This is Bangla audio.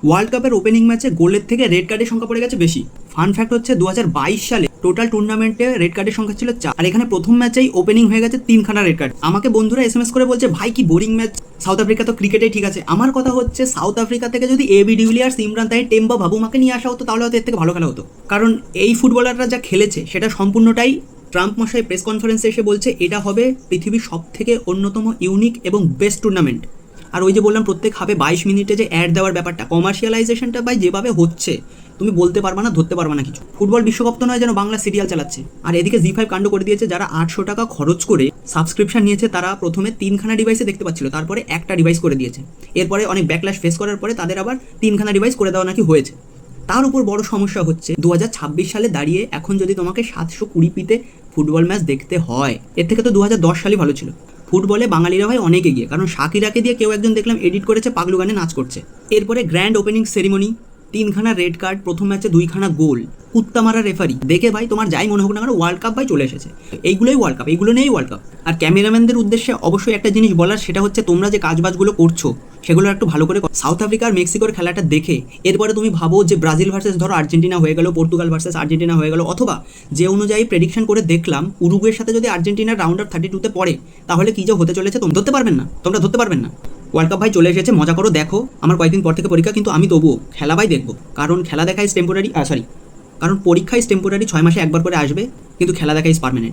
ওয়ার্ল্ড কাপের ওপেনিং ম্যাচে গোলের থেকে রেড কার্ডের সংখ্যা পড়ে গেছে বেশি। ফান ফ্যাক্ট হচ্ছে 2022 সালে টোটাল টুর্নামেন্টে রেড কার্ডের সংখ্যা ছিল 4, আর এখানে প্রথম ম্যাচেই ওপেনিং হয়ে গেছে 3খানা রেড কার্ড। আমাকে বন্ধুরা এসএমএস করে বলছে ভাই কি বোরিং ম্যাচ, সাউথ আফ্রিকা তো ক্রিকেটেই ঠিক আছে। আমার কথা হচ্ছে সাউথ আফ্রিকা থেকে যদি AB de Villiers, Imran Tahir, Temba বাবুমাকে নিয়ে আসা হতো তাহলে হয়তো এর থেকে ভালো খেলা হতো। কারণ এই ফুটবলাররা যা খেলেছে সেটা সম্পূর্ণটাই ট্রাম্প মশাই প্রেস কনফারেন্সে এসে বলছে এটা হবে পৃথিবীর সব থেকে অন্যতম ইউনিক এবং বেস্ট টুর্নামেন্ট। আর ওই যে বললাম প্রত্যেক হাফে 22 মিনিটে যে অ্যাড দেওয়ার ব্যাপারটা, কমার্শিয়ালাইজেশনটা ভাই যেভাবে হচ্ছে তুমি বলতে পারবা না, ধরতে পারবা না কিছু। ফুটবল বিশ্বকাপ তো নয় যেন বাংলা সিরিয়াল চালাচ্ছে। আর এদিকে জি5 কাণ্ড করে দিয়েছে, যারা 800 টাকা খরচ করে সাবস্ক্রিপশন নিয়েছে তারা প্রথমে 3খানা ডিভাইসে দেখতে পাচ্ছিল, তারপরে একটা ডিভাইস করে দিয়েছে। এরপরে অনেক ব্যাকল্যাশ ফেস করার পরে তাদের আবার 3খানা ডিভাইস করে দেওয়া নাকি হয়েছে। তার উপর বড় সমস্যা হচ্ছে 2026 সালে দাঁড়িয়ে এখন যদি তোমাকে 720p ফুটবল ম্যাচ দেখতে হয়, এর থেকে তো 2010 সালই ভালো ছিল। ফুটবলে বাঙালিরা ভাই অনেক এগিয়ে, কারণ শাকিরাকে দিয়ে কেউ একজন দেখলাম এডিট করেছে পাগলু গানে নাচ করছে। এরপরে গ্র্যান্ড ওপেনিং সেরিমনি, 3খানা রেড কার্ড, প্রথম ম্যাচে 2খানা গোল, কুত্তা মারা রেফারি, দেখে ভাই তোমার যাই মনে হোক না কেন ওয়ার্ল্ড কাপ ভাই চলে এসেছে। এইগুলোই ওয়ার্ল্ড কাপ, এইগুলো নিয়েই ওয়ার্ল্ড কাপ। আর ক্যামেরাম্যানদের উদ্দেশ্যে অবশ্যই একটা জিনিস বলার, সেটা হচ্ছে তোমরা যে কাজবাজগুলো করছো সেগুলো একটু ভালো করে। সাউথ আফ্রিকা আর মেক্সিকোর খেলাটা দেখে এরপরে তুমি ভাবো যে ব্রাজিল ভার্সেস ধরো আর্জেন্টিনা হয়ে গেল, পর্তুগাল ভার্সেস আর্জেন্টিনা হয়ে গেল, অথবা যে অনুযায়ী প্রেডিকশন করে দেখলাম উরুগুয়ের সাথে যদি আর্জেন্টিনার রাউন্ড অফ 32-তে পড়ে তাহলে কি যে হতে চলেছে তোমরা ধরতে পারবেন না, তোমরা ধরতে পারবেন না। ওয়ার্ল্ড কাপ ভাই চলে এসেছে, মজা করো, দেখো। আমার কয়েকদিন পর থেকে পরীক্ষা, কিন্তু আমি তবুও খেলা ভাই দেখবো। কারণ খেলা দেখা ইজ টেম্পোরারি, কারণ পরীক্ষা ইজ টেম্পোরারি, 6 মাসে একবার করে আসবে, কিন্তু খেলা দেখা ইজ পার্মানেন্ট।